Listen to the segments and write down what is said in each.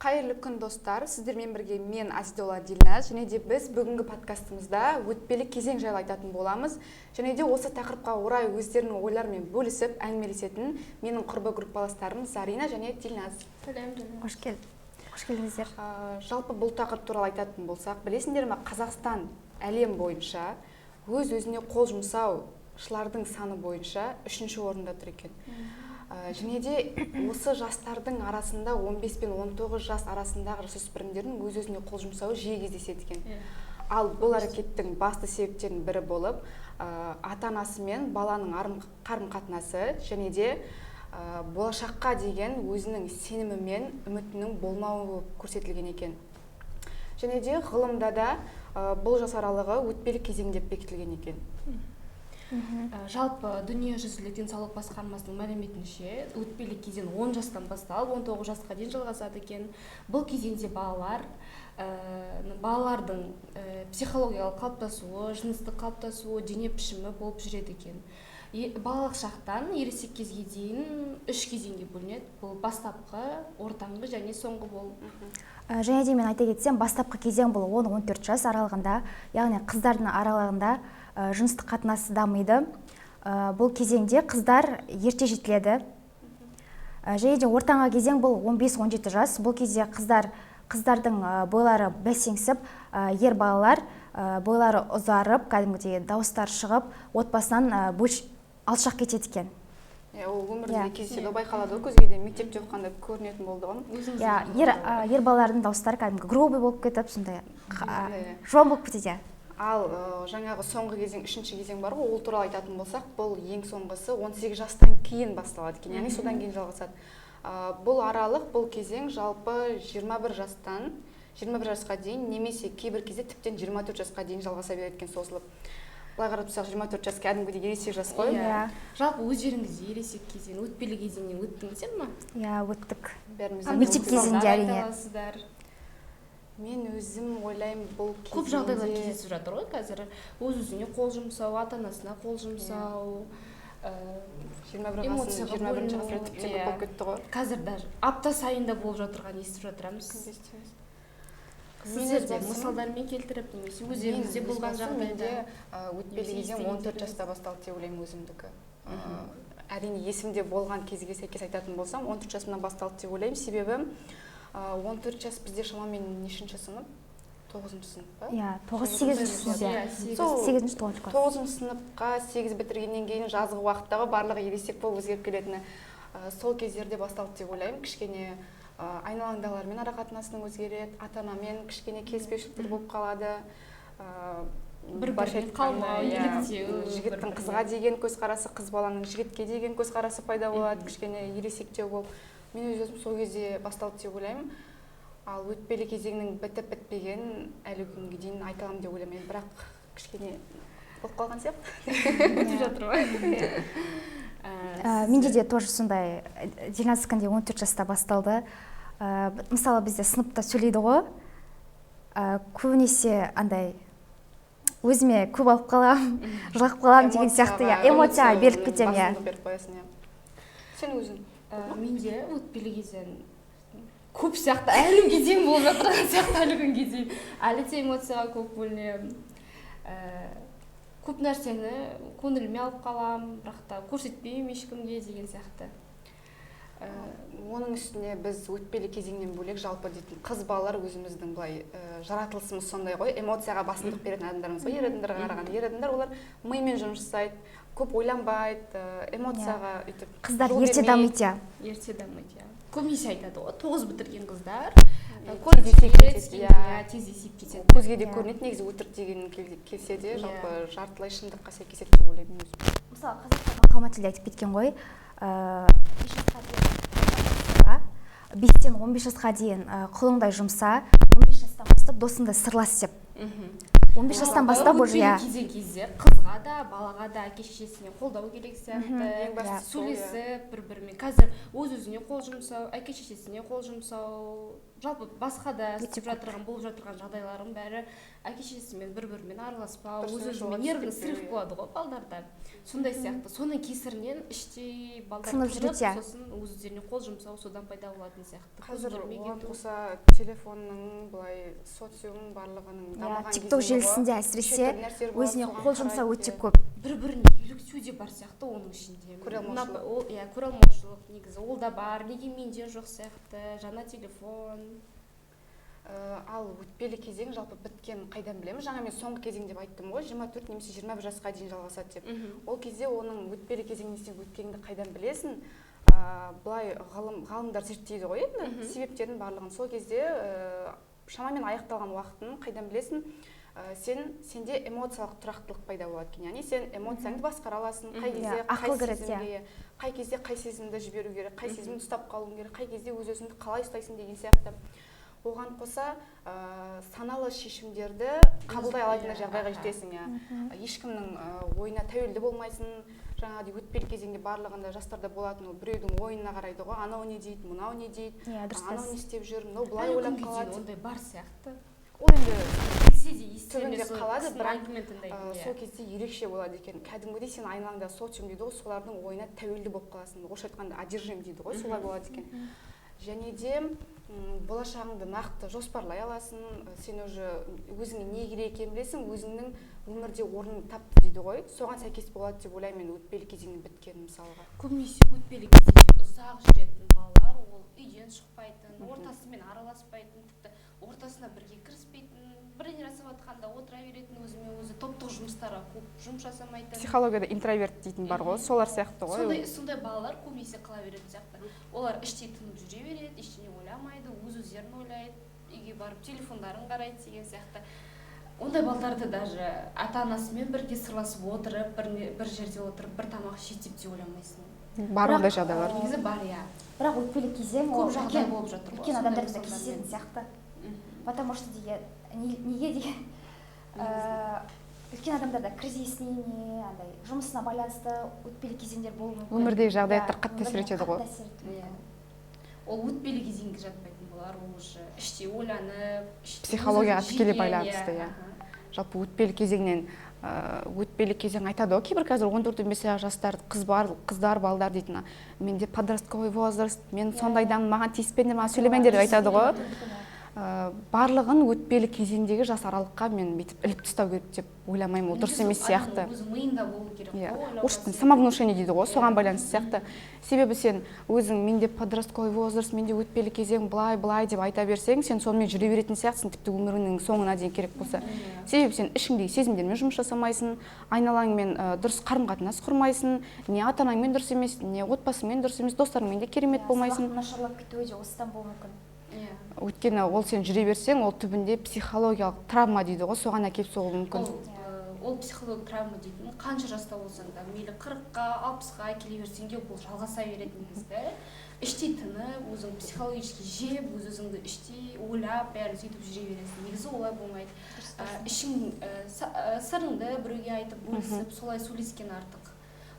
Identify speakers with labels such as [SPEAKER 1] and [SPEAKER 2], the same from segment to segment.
[SPEAKER 1] Қайырлы күн достар, сіздермен бірге мен Азидолла Дильназ, және де біз бүгінгі подкастымызда өтпелі кезең жайлы айтатын боламыз, және де осы тақырыпқа орай өздерінің ойларымен бөлісіп әңгімелесетін менің құрбы группаластарым Зарина және Дильназ.
[SPEAKER 2] Қош келдіңіздер.
[SPEAKER 1] Жалпы бұл тақырып туралы айтатын болсақ, білесіңдер ме, Қазақстан әлем бойынша өз-өзіне қол жұмсаушылардың саны бойынша 3-ші орында тұр екен. Және де осы жастардың арасында 15 пен 19 жас арасындағы жасөспірімдердің өз-өзіне қол жұмсауы жиі кездеседі екен. Ал бұл әрекеттің басты себептерінің бірі болып, ата-анасы мен баланың қарым-қатынасы және де болашаққа деген өзінің сенімі мен үмітінің болмауы көрсетілген екен. Және де ғылымда да бұл жас аралығы өтпелі кезең деп бекітілген екен.
[SPEAKER 3] Жалпы дүниежүзілік денсаулық басқармасының мәліметінше өтпелі кезең 10 жастан басталып 19 жасқа дейін жалғасады екен. Бұл кезеңде балалардың психологиялық қалыптасуы, жыныстық қалыптасуы, дене пішімі болып жүреді екен. Балалық шақтан ересек кезге дейін 3 кезеңге бөлінеді. Бұл бастапқы, ортаңғы және соңғы болып.
[SPEAKER 2] Және де мен айта кетсем, бастапқы кезең бұл 10-14 жас аралығында, яғни қыздардың аралығында жыныстық қатынасы дамиды. Бұл кезеңде қыздар ерте жетіледі. Және де ортаңғы кезең бұл 15-17 жас. Бұл кезде қыздардың бойлары бәсеңсіп, ер балалар бойлары ұзарып, кәдімгідей дауыстар шығып, отбасынан алшақ кетеді екен.
[SPEAKER 1] Ол өмірде кездеседі, байқалады, көзге де мектепте оқығанда көрінетін болды ғой.
[SPEAKER 2] Ер балалардың дауыстары кәдімгі грубый болып кетіп, сондай жуан болып кетеді.
[SPEAKER 1] Ал жаңағы соңғы кезең, 3-ші кезең бар ғой, ол туралы айтатын болсақ, бұл ең соңғысы 18 жастан кейін басталады екен, яғни содан кейін жалғасады. Бұл аралық, бұл кезең жалпы 21 жасқа дейін, немесе кейбір кезде тіптен 24 жасқа дейін жалғаса береді екен, созылып. Былай қарап тұрсақ, 24 жас кәдімгідей ересек жас қой.
[SPEAKER 3] Жалпы өздеріңізде ересек кезең, өтпелі кезеңнен өттіңіздер ме?
[SPEAKER 2] Өттік. Мектеп кезінде әрине.
[SPEAKER 1] Мен өзім ойлаймын, бұл кезеңде
[SPEAKER 3] көп жағдайлар кездесіп жатыр ғой қазір. Өз-өзіне қол жұмсау, ата-анасына қол жұмсау,
[SPEAKER 1] 21 жасқа тіптен көп болып кетті ғой.
[SPEAKER 3] Қазір даже апта сайында болып жатырған естіп жатырамыз. Сіздерде мысалдармен келтіріп, немесе өздеріңізде болған жағдайда
[SPEAKER 1] өтпелі кезең 14 жаста басталды деп ойлаймын өзімдікі. Әрине есімде болған кезге сәйкес айтатын болсам, 14 жасымнан басталды деп ойлаймын. Себебі 14 жас бізде шамамен нешінші сынып? 9-шы сынып па? 9-шы сыныпқа 8 бітіргеннен кейін жазғы уақыттағы барлығы ересек болып өзгеріп келетіні сол кездерде басталды деп ойлаймын. Кішкене айналаңдағылармен арақатынасының өзгереді, ата-анамен кішкене келіспеушіліктер болып қалады.
[SPEAKER 3] Бір-бірінен қалмау, еліктеу.
[SPEAKER 1] Жігіттің қызға деген көзқарасы, қыз баланың жігітке деген көзқарасы пайда болады, кішкене ересектеу болып. Мен өзім сол кезде басталды деп ойлаймын. Ал өтпелі кезеңнің бітіп-бітпеген әлі күнге дейін айта аламын деп ойлаймын. Бірақ кішкене болып қалған сияқты.
[SPEAKER 3] Өтіп жатыр ма?
[SPEAKER 2] Менде де тоже сондай 12-кінде 14 жаста басталды. Мысалы бізде сыныпта сөйлейді ғой, көбінесе андай өзіме көп алып қалам, жылап қалам деген сияқты эмоцияға беріп кетем.
[SPEAKER 1] Сен өзің?
[SPEAKER 3] Менде өтпелі кезең көп сияқты, әлі кезең болып жатырған сияқты, әлі күнге дейін. Әлі де эмоцияға көп бөлінемін. Көп нәрсені көңіліме алып қалам, бірақ та көрсетпеймін ешкімге деген сияқты.
[SPEAKER 1] Оның үстіне біз өтпелі кезеңнен бөлек жалпы дейтін қыз балалар өзіміздің былай жаратылысымыз сондай ғой, эмоцияға басымдық беретін адамдарымыз ғой, ер адамдарға қарағанда. Ер адамдар олар миымен жұмыс жасайды, көп ойланбайды, эмоцияға үйтіп.
[SPEAKER 2] Қыздар ерте дамиды.
[SPEAKER 3] Ерте дамиды. Көбінесе айтады ғой, 9 бітірген қыздар тез есейіп кетеді.
[SPEAKER 1] Көзге де көрінеді, негізі өтірік деген келсе де жалпы жартылай шындыққа сәйкес деп ойлаймын өзім.
[SPEAKER 2] Мысалы, қазақта мақал мәтелде айтып кеткен ғой, 5-тен 15 жасқа дейін құлыңдай жұмса, 15 жастан бастап досыңды сырлас деп. 15 жастан бастап уже
[SPEAKER 3] кезде қызға да, балаға да, әке-шешесіне қолдау керек сияқты, сөйлесіп бір-бірімен. Қазір өз-өзіне қол жұмсау, әке-шешесіне қол жұмсау, жалпы басқа да болып жатырған жағдайлардың бәрі әке шешесімен бір-бірімен араласпау,
[SPEAKER 1] Дұрыс
[SPEAKER 3] өз-өзімен
[SPEAKER 1] жолға
[SPEAKER 3] нервный
[SPEAKER 1] түспеп
[SPEAKER 3] срыв
[SPEAKER 1] жүру,
[SPEAKER 3] болады ғой балдарда. Сондай сияқты. Соның кесірінен іштей балдар
[SPEAKER 2] Сынып жүреді, иә.
[SPEAKER 3] сосын өздеріне қол жұмсау содан пайда болатын сияқты.
[SPEAKER 1] Қазір
[SPEAKER 3] Көз көрмеген
[SPEAKER 1] оған
[SPEAKER 3] біреу.
[SPEAKER 1] қоса телефонның былай социумның барлығының дамыған
[SPEAKER 2] тикток желісінде әсіресе өзіне қол жұмсау өте көп.
[SPEAKER 3] Бір-біріне еліктеу де бар сияқты оның ішінде.
[SPEAKER 1] Көре алмаушылық.
[SPEAKER 3] Иә, көре алмаушылық негізі ол да бар. Неге менде жоқ сияқты, жаңа телефон.
[SPEAKER 1] Ал өтпелі кезең жалпы біткен қайдан білеміз? Жаңа мен соңғы кезең деп айттым ғой, 24 немесе 21 жасқа дейін жалғасады деп. Ол кезде оның өтпелі кезеңнен өткеніңді қайдан білесің? Былай ғалымдар зерттейді ғой енді себептердің барлығын. Сол кезде шамамен аяқталған уақытын қайдан білесің? Сенде эмоциялық тұрақтылық пайда болады екен. Яғни сен эмоцияңды басқара аласың. Қай кезде қай сезімді жіберу керек, қай сезімді ұстап қалуың керек, қай кезде өз-өзіңді қалай ұстайсың деген сияқты. Оған қоса саналы шешімдерді қабылдай алатын жағдайға жетесің. Ешкімнің ойына тәуелді болмайсың. Жаңағыдай өтпелі кезеңде барлығында жастарда болатын ол біреудің ойына қарайды ғой, анау не дейді, мынау не дейді, анау не істеп жүр, мынау былай ойлап қалады.
[SPEAKER 3] Ондай бар сияқты.
[SPEAKER 1] Ол енді
[SPEAKER 3] түбінде
[SPEAKER 1] қалады, бірақ сол кезде ерекше болады екен. Кәдімгідей сен айналаңда социум дейді ғой, солардың ойына тәуелді болып қаласың. Орысша айтқанда одержим дейді ғой, солай болады екен. Және де болашағыңды нақты жоспарлай аласың, сен уже өзіңе не керек екенін білесің, өзіңнің өмірде орнын тапты дейді ғой, соған сәйкес болады деп ойлаймын өтпелі кезеңнің біткені мысалға.
[SPEAKER 3] Көбінесе өтпелі кезеңде ұзақ жүретін балалар ол үйден шықпайтын, ортасымен араласпайтын, тіпті ортасына бірге кіріспейтін, бірдеңе жасап жатқанда отыра беретін, өзімен өзі топтық жұмыстарға көп жұмыс жасамайтын.
[SPEAKER 1] Психологияда интроверт дейтін бар ғой, солар сияқты ғой.
[SPEAKER 3] Сондай балалар көбінесе қала беретін сияқты. Олар іштей тынып жүре береді, ештеңе ойламайды, өздерін ойлайды, үйге барып телефондарын қарайды деген сияқты. Ондай балдарды даже ата-анасымен бірге сырласып отырып, бір жерде отырып, бір тамақ ішеді деп те ойламайсың.
[SPEAKER 1] Бар ондай жағдайлар.
[SPEAKER 3] Негізі бар, иә.
[SPEAKER 2] Бірақ өтпелі кезең
[SPEAKER 3] көп жағдай болып жатыр.
[SPEAKER 2] Үлкен адамдарда да кездесетін сияқты. Потому что неге деген үлкен адамдарда кризисный не, андай жұмысына байланысты өтпелі кезеңдер болуы мүмкін.
[SPEAKER 1] Өмірдегі жағдаяттар қатты әсер етеді ғой.
[SPEAKER 3] Ол өтпелі кезеңге жатпайтын болар, ол уже іштей ойланып,
[SPEAKER 1] психологияға тікелей байланысты, иә. Жалпы өтпелі кезеңнен өтпелі кезең айтады ғой, кейбір қазір 14-15 жастар қыздар, балдар дейтін. Менде подростковый возраст, мен сондайдан маған тиіспеңдер, маған сөйлемеңдер деп айтады ғой. Барлығын өтпелі кезеңдегі жас аралыққа мен бүйтіп іліп тастау керек деп ойламаймын, ол дұрыс емес сияқты.
[SPEAKER 3] Өзі миында болу керек қой.
[SPEAKER 1] Орыстың самовнушение дейді ғой, соған байланысты сияқты. Себебі сен өзің менде подростковый возраст, менде өтпелі кезең былай деп айта берсең, сен сонымен жүре беретін сияқтысың, тіпті өміріңнің соңына дейін керек болса. Себебі сен ішіңдегі сезімдермен жұмыс жасамайсың, айналаңмен дұрыс қарым-қатынас құрмайсың, не ата-анаңмен дұрыс емес, не отбасыңмен дұрыс емес, достарыңмен де керемет болмайсың.
[SPEAKER 2] Нашарлап кетуі де осыдан болуы мүмкін.
[SPEAKER 1] Өйткені ол сен жүре берсең, ол түбінде психологиялық травма дейді ғой, соған әкеліп соғуы мүмкін.
[SPEAKER 3] Ол психологиялық травма дейтін, қанша жаста болсаң да, мейлі 40-қа, 60-қа келе берсең де бұл жалғаса береді негізі. Іштей тынып, өзің психологически жеп, өз-өзіңді іштей ойлап, бәрін сөйтіп жүре бересің. Негізі олай болмайды. Ішің сырыңды біреуге айтып, бөлісіп, солай сөйлескен артық.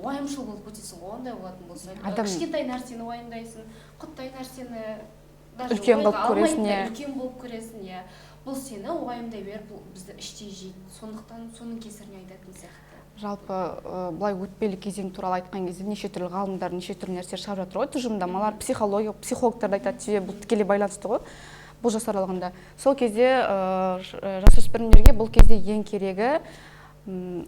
[SPEAKER 3] Уайымшыл болып өтесің ғой, ондай болатын болса. Кішкентай нәрсені уайымдайсың, құттай нәрсені
[SPEAKER 1] үлкен
[SPEAKER 3] болып көресің, иә. Бұл сені уайымдай бер, бұл бізді іштей жейді. Сондықтан соның кесіріне айтатын сияқты.
[SPEAKER 1] Жалпы былай өтпелі кезең туралы айтқан кезде неше түрлі ғалымдар, неше түрлі нәрселер шығарып жатыр ғой, тұжырымдамалар, психологтар да айтады, себебі бұл тікелей байланысты ғой, бұл жас аралығында. Сол кезде жасөспірімдерге бұл кезде ең керегі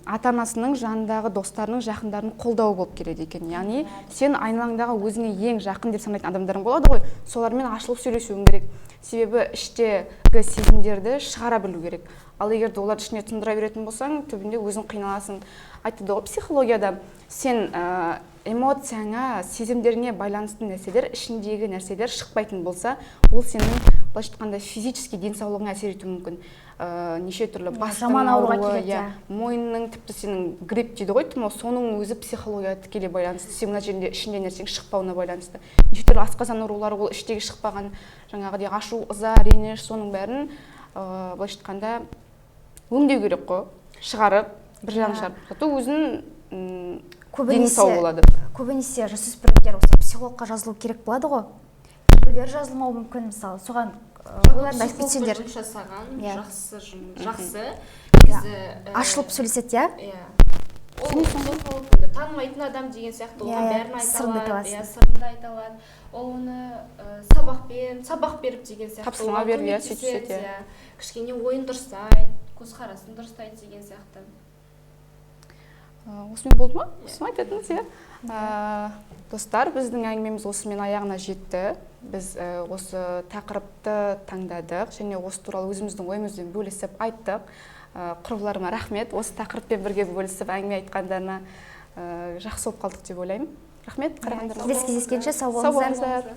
[SPEAKER 1] ата-анасының жанындағы достарының, жақындарының қолдауы болып келеді екен. Яғни сен айналаңдағы өзіңе ең жақын деп санайтын адамдарың болады ғой, солармен ашылып сөйлесуің керек. Себебі іштегі сезімдерді шығара білу керек. Ал егер де оларды ішіне тұндыра беретін болсаң, түбінде өзің қиналасың. Айтады ғой психологияда, сен эмоцияңа, сезімдеріне байланысты нәрселер, ішіндегі нәрселер шықпайтын болса, ол сенің былайша айтқанда физически денсаулығыңа әсер етуі мүмкін. Неше түрлі бастың ауруы, мойынның, тіпті сенің грипп дейді ғой, соның өзі психологияға тікелей байланысты. Сен мына жерінде ішінде нәрсең шықпауына байланысты. Неше түрлі асқазан аурулары, ол іштегі шықпаған жаңағыдай ашу, ыза, реніш, соның бәрін былайша айтқанда өңдеу керек қой, шығарып, бір жағын шығарып, өзін дені сау болады.
[SPEAKER 2] Көбінесе жасөспірімдер осы психологқа жазылу керек болады ғой. Кейбіреулер жазылмауы мүмкін, мысалы, соған ойларды айтып кетсеңдер.
[SPEAKER 3] жұмыс жасаған,
[SPEAKER 2] Иә.
[SPEAKER 3] жақсы жұмыс, жақсы. Негізі
[SPEAKER 2] Ашылып сөйлеседі, иә?
[SPEAKER 3] Иә. Ол психологты танымайтын адам деген сияқты
[SPEAKER 2] Иә,
[SPEAKER 3] оған
[SPEAKER 2] иә,
[SPEAKER 3] бәрін айта
[SPEAKER 2] сырын айта
[SPEAKER 3] алады,
[SPEAKER 2] аласың.
[SPEAKER 3] иә, сырын да айта алады. Ол оны сабақ беріп деген сияқты.
[SPEAKER 1] Тапсырма
[SPEAKER 3] оған
[SPEAKER 1] беріп, иә,
[SPEAKER 3] көмектеседі,
[SPEAKER 1] сөйтеді, иә.
[SPEAKER 3] иә. Кішкене ойын дұрыстайды, көзқарасын дұрыстайды деген сияқты.
[SPEAKER 1] Осымен болды ма? Осымен айтатыныз, иә. Достар, біздің әңгімеміз осымен аяғына жетті. Біз осы тақырыпты таңдадық және осы туралы өзіміздің ойымызбен бөлісіп айттық. Құрбыларыма рахмет, осы тақырыппен бірге бөлісіп әңгіме айтқандарына жақсы болып қалдық деп ойлаймын. Рахмет, қарағандарыңызға.
[SPEAKER 2] Келесі кездескенше сау
[SPEAKER 1] Сау
[SPEAKER 2] болыңыздар.
[SPEAKER 1] болыңыздар.